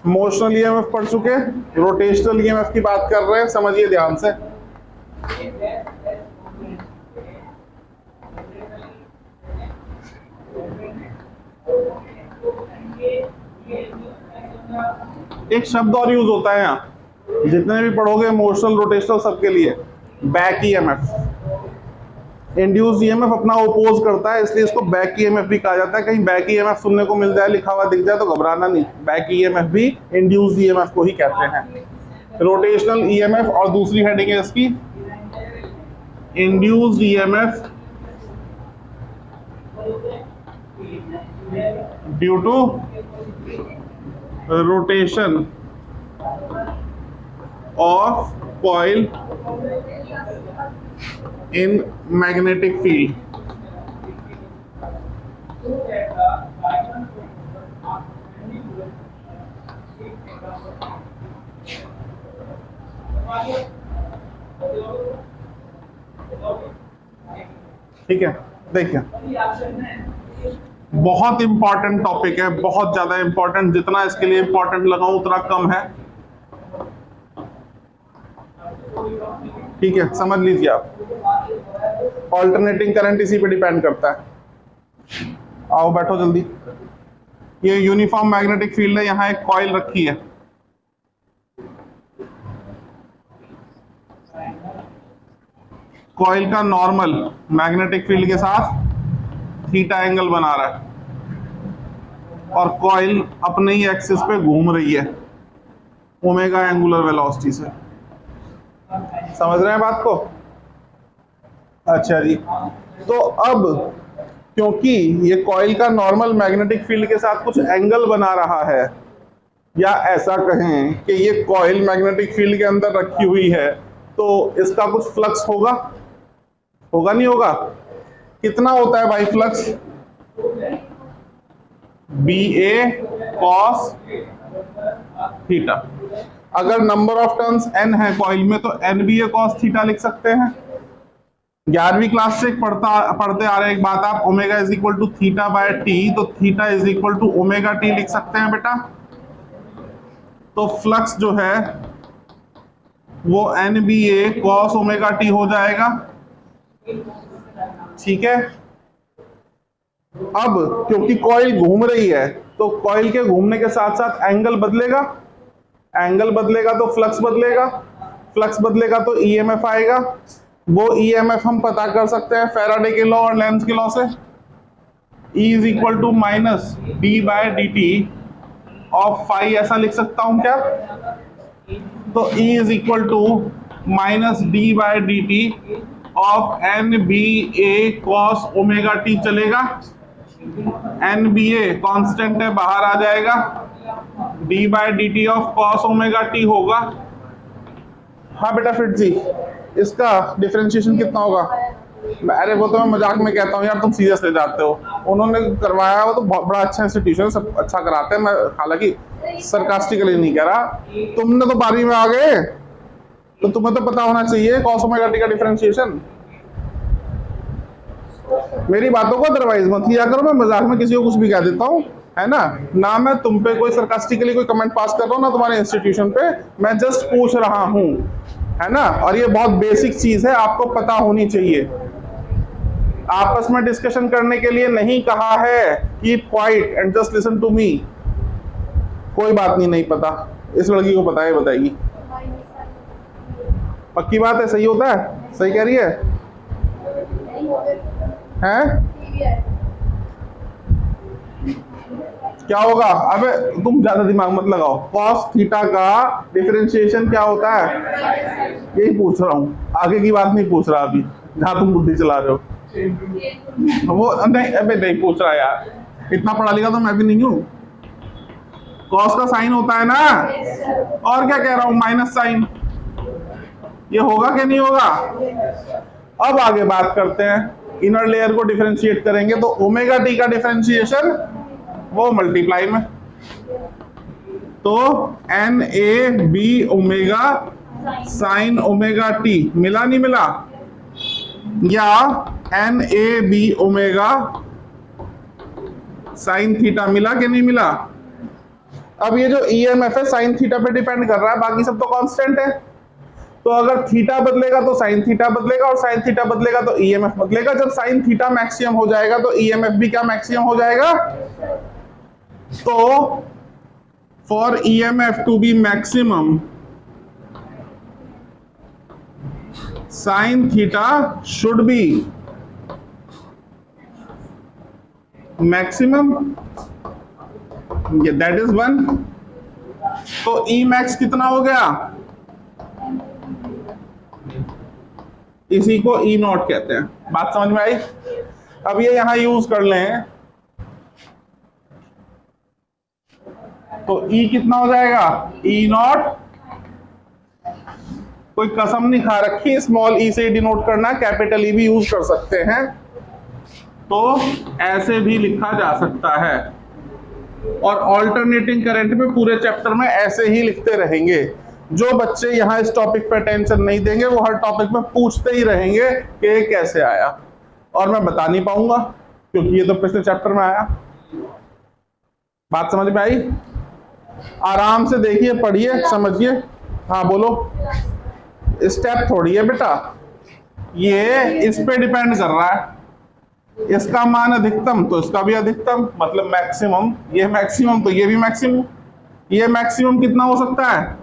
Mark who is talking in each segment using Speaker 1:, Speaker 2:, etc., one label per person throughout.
Speaker 1: Motional EMF पढ़ चुके, rotational EMF की बात कर रहे हैं, समझिए ध्यान से। एक शब्द और यूज होता है यहाँ, जितने भी पढ़ोगे मोशनल रोटेशनल सबके लिए, बैक ईएमएफ। इंड्यूस ईएमएफ अपना ओपोज करता है, इसलिए इसको बैक ईएमएफ भी कहा जाता है। कहीं बैक ईएमएफ सुनने को मिल जाए, लिखा हुआ दिख जाए तो घबराना नहीं, बैक ईएमएफ भी इंड्यूस ईएमएफ को ही कहते हैं। रोटेशनल ईएमएफ और दूसरी हेडिंग है इसकी induced EMF due to rotation of coil in magnetic field। ठीक है, देखिए बहुत इंपॉर्टेंट टॉपिक है, बहुत ज्यादा इंपॉर्टेंट। जितना इसके लिए इंपॉर्टेंट लगाऊं उतना कम है। ठीक है, समझ लीजिए आप। ऑल्टरनेटिंग करंट इसी पे डिपेंड करता है। आओ बैठो जल्दी। ये यूनिफॉर्म मैग्नेटिक फील्ड है, यहां एक कॉइल रखी है। कॉइल का नॉर्मल मैग्नेटिक फील्ड के साथ थीटा एंगल बना रहा है और कॉइल अपने ही एक्सिस पे घूम रही है ओमेगा एंगुलर वेलोसिटी से। समझ रहे हैं बात को? अच्छा जी, तो अब क्योंकि ये कॉइल का नॉर्मल मैग्नेटिक फील्ड के साथ कुछ एंगल बना रहा है, या ऐसा कहें कि ये कॉइल मैग्नेटिक फील्ड के अंदर रखी हुई है, तो इसका कुछ फ्लक्स होगा, होगा नहीं होगा? कितना होता है भाई फ्लक्स? BA cos theta. अगर नंबर ऑफ टर्न्स n है कॉइल में, तो NBA cos थीटा लिख सकते हैं। 11वीं क्लास से पढ़ते आ रहे एक बात आप, omega is equal to theta by T, तो theta is equal to omega T लिख सकते हैं बेटा। तो फ्लक्स जो है वो NBA cos ओमेगा टी हो जाएगा। ठीक है, अब क्योंकि कॉइल घूम रही है, तो कॉइल के घूमने के साथ साथ एंगल बदलेगा, एंगल बदलेगा तो फ्लक्स बदलेगा, फ्लक्स बदलेगा तो ईएमएफ आएगा। वो ईएमएफ हम पता कर सकते हैं फैराडे के लॉ और लेंज के लॉ से। E is equal to minus d by d t of phi, ऐसा लिख सकता हूं क्या? तो E is equal to minus d by d t of NBA cos omega t चलेगा। NBA कांस्टेंट है, बाहर आ जाएगा, d by d t of cos omega t होगा। हाँ बेटा फिट जी, इसका डिफरेंशिएशन कितना होगा? अरे वो तो मैं मजाक में कहता हूँ यार, तुम सीरियस ले जाते हो। उन्होंने करवाया वो तो बहुत बड़ा अच्छा इंस्टीट्यूशन, सब अच्छा कराते हैं। मैं हालांकि सरकास्टिकली नहीं कह रहा, तुमने तो 12वीं में आ गए तो तुम्हें तो पता होना चाहिए cos ओमेगा टी का डिफरेंशिएशन। मेरी बातों को अदरवाइज मत लिया करो, मैं मजाक में किसी को कुछ भी कह देता हूँ, है ना मैं तुम पे कोई सरकास्टिकली कोई कमेंट पास कर रहा हूँ ना तुम्हारे इंस्टीट्यूशन पे, मैं जस्ट पूछ रहा हूँ, है ना। और ये बहुत बेसिक चीज है, आपको पता होनी चाहिए। आपस में डिस्कशन करने के लिए नहीं कहा है, keep quiet and just listen to me. कोई बात नहीं पता, इस लड़की को पता है, बताएगी। पक्की बात है, सही होता है, सही कह रही है, हैं? क्या होगा? अबे तुम ज्यादा दिमाग मत लगाओ। cos थीटा का डिफरेंशिएशन क्या होता है, यही पूछ रहा हूँ, आगे की बात नहीं पूछ रहा अभी, जहां तुम बुद्धि चला रहे हो वो नहीं। अबे नहीं पूछ रहा यार, इतना पढ़ा लिखा तो मैं भी नहीं हूँ। cos का साइन होता है ना, और क्या कह रहा हूँ, माइनस साइन। ये होगा कि नहीं होगा? अब आगे बात करते हैं, इनर लेयर को डिफरेंशिएट करेंगे तो ओमेगा टी का डिफरेंशिएशन वो मल्टीप्लाई में, तो N A B omega sine omega t मिला नहीं मिला, या N A B omega sine theta मिला कि नहीं मिला? अब ये जो ईएमएफ है साइन थीटा पे डिपेंड कर रहा है, बाकी सब तो कांस्टेंट है। तो अगर थीटा बदलेगा तो साइन थीटा बदलेगा, और साइन थीटा बदलेगा तो ईएमएफ बदलेगा। जब साइन थीटा मैक्सिमम हो जाएगा तो ईएमएफ भी क्या मैक्सिमम हो जाएगा? तो for EMF to be maximum sine theta should be maximum, that is 1। तो ई मैक्स कितना हो गया? इसी को ई नॉट कहते हैं। बात समझ में आई? अब ये यहां यूज कर लें तो ई कितना हो जाएगा? ई नॉट, कोई कसम नहीं खा रखी, स्मॉल ई से डिनोट करना, कैपिटल ई भी यूज कर सकते हैं। तो ऐसे भी लिखा जा सकता है, और ऑल्टरनेटिंग करंट में पूरे चैप्टर में ऐसे ही लिखते रहेंगे। जो बच्चे यहाँ इस टॉपिक पर टेंशन नहीं देंगे वो हर टॉपिक में पूछते ही रहेंगे कि ये कैसे आया, और मैं बता नहीं पाऊंगा क्योंकि ये तो पिछले चैप्टर में आया। बात समझ में आई? आराम से देखिए, पढ़िए, समझिए। हाँ बोलो। स्टेप थोड़ी है बेटा, ये इस पे डिपेंड कर रहा है। इसका मान अधिकतम तो इसका भी अधिकतम, मतलब मैक्सिमम। ये मैक्सिमम तो ये भी मैक्सिमम। ये मैक्सिमम कितना हो सकता है?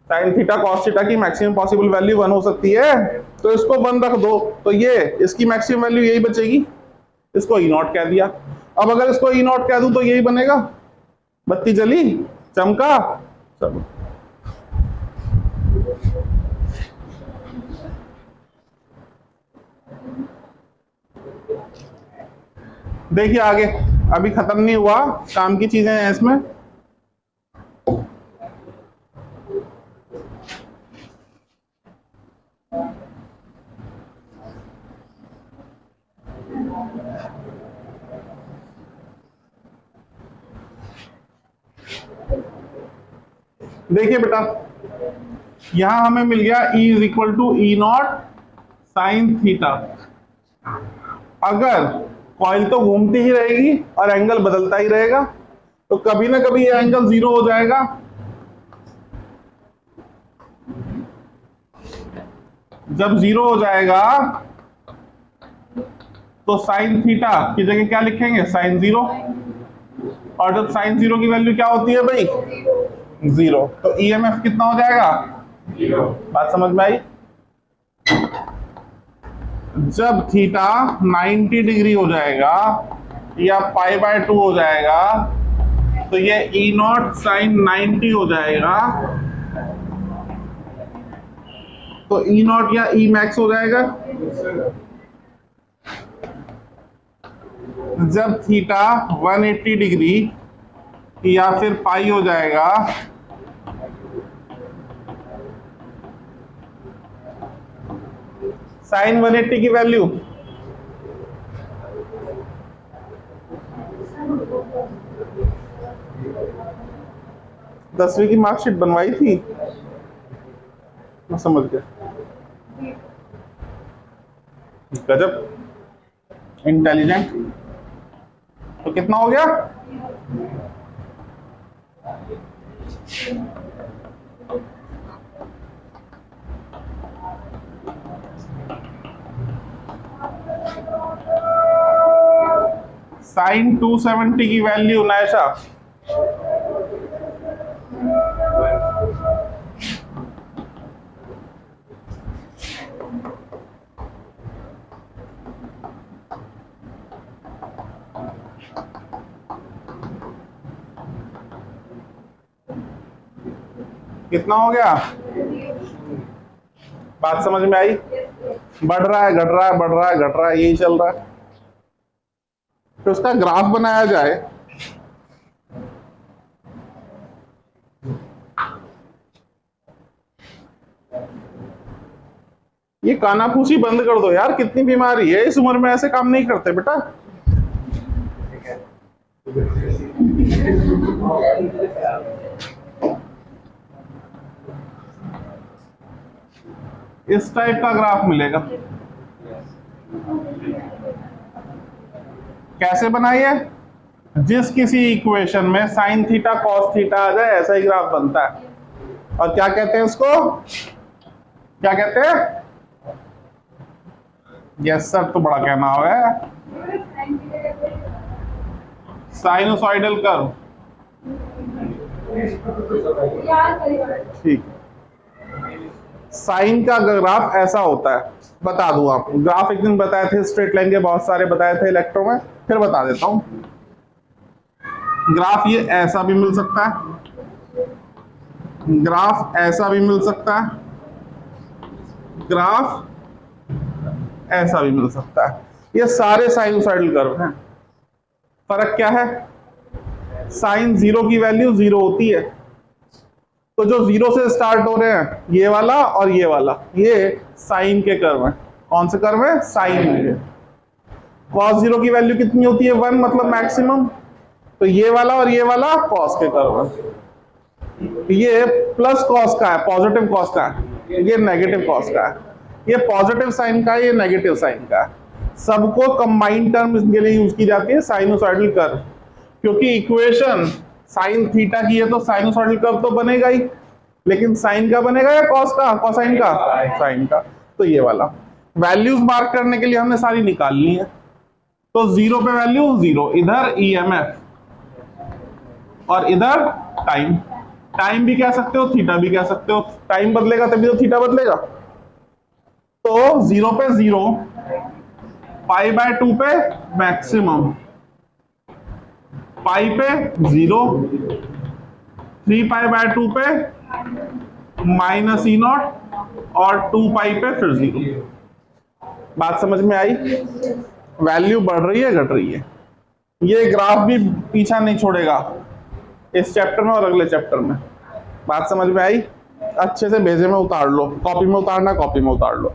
Speaker 1: साइन थीटा कॉस थीटा की मैक्सिमम पॉसिबल वैल्यू 1 हो सकती है, तो इसको 1 रख दो, तो ये इसकी मैक्सिमम वैल्यू यही बचेगी। इसको ई नॉट कह दिया। अब अगर इसको ई नॉट कह दूं तो यही बनेगा। बत्ती जली, चमका, चलो। देखिए आगे, अभी खत्म नहीं हुआ, काम की चीजें हैं इसमें। देखिए बेटा, यहां हमें मिल गया E is equal to E naught sine theta. अगर कॉइल तो घूमती ही रहेगी और एंगल बदलता ही रहेगा, तो कभी ना कभी ये एंगल 0 हो जाएगा। जब 0 हो जाएगा तो साइन थीटा की जगह क्या लिखेंगे? साइन 0। और जब साइन 0 की वैल्यू क्या होती है भाई? 0। तो ईएमएफ कितना हो जाएगा? 0। बात समझ में आई? जब थीटा 90 डिग्री हो जाएगा या π/2 हो जाएगा तो ये ई नॉट साइन 90 हो जाएगा, तो ई नॉट या ई मैक्स हो जाएगा। जब थीटा 180 डिग्री या फिर पाई हो जाएगा साइन 180 की वैल्यू दसवीं की मार्कशीट बनवाई थी, मैं समझ गया। गजब इंटेलिजेंट। तो कितना हो गया? साइन 270 की वैल्यू नायशा कितना हो गया? बात समझ में आई? बढ़ रहा है, घट रहा है, बढ़ रहा है, घट रहा है, यही चल रहा है। तो उसका ग्राफ बनाया जाए। ये कानाफूसी बंद कर दो यार, कितनी बीमारी है, इस उम्र में ऐसे काम नहीं करते बेटा। इस टाइप का ग्राफ मिलेगा। कैसे बनाइए? जिस किसी इक्वेशन में साइन थीटा कॉस थीटा आ जाए ऐसा ही ग्राफ बनता है। और क्या कहते हैं उसको? क्या कहते हैं? यस सर, तो बड़ा कहना होगा। Sinusoidal curve. ठीक, साइन का ग्राफ ऐसा होता है, बता दूं आपको। ग्राफ एक दिन बताए थे, स्ट्रेट लाइन के बहुत सारे बताए थे इलेक्ट्रो में, फिर बता देता हूं। ग्राफ ये ऐसा भी मिल सकता है, ग्राफ ऐसा भी मिल सकता है, ग्राफ ऐसा भी मिल सकता है। ये सारे साइनोसॉइडल कर्व हैं। फर्क क्या है? साइन जीरो की वैल्यू जीरो होती है, तो जो जीरो से स्टार्ट हो रहे हैं ये वाला और ये वाला, ये साइन के कर्व हैं। कौन से कर्व है? साइन के। कॉस जीरो की वैल्यू कितनी होती है? 1, मतलब मैक्सिमम। तो ये वाला और ये वाला कॉस के कर्व है। ये प्लस कॉस का है, पॉजिटिव कॉस का है, ये नेगेटिव कॉस का है। ये पॉजिटिव साइन का है, ये नेगेटिव साइन का है। सबको कंबाइंड टर्म के लिए यूज की जाती है साइनोसॉइडल कर्व, क्योंकि इक्वेशन साइन थीटा की है तो साइनोसॉइडल कर्व तो बनेगा ही, लेकिन साइन का बनेगा या कॉस का? कोसाइन का? साइन का। तो ये वाला वैल्यूज मार्क करने के लिए हमने सारी निकाल ली है। तो जीरो पे वैल्यू जीरो, इधर ईएमएफ और इधर टाइम। टाइम भी कह सकते हो, थीटा भी कह सकते हो। टाइम बदलेगा तभी तो थीटा बदलेगा। तो जीरो पे जीरो, π/2 पे मैक्सिमम, पाई पे जीरो, 3π/2 पे -E0 और 2π पे फिर जीरो। बात समझ में आई? वैल्यू बढ़ रही है घट रही है। ये ग्राफ भी पीछा नहीं छोड़ेगा इस चैप्टर में और अगले चैप्टर में। बात समझ में आई? अच्छे से भेजे में उतार लो, कॉपी में उतारना कॉपी में उतार लो।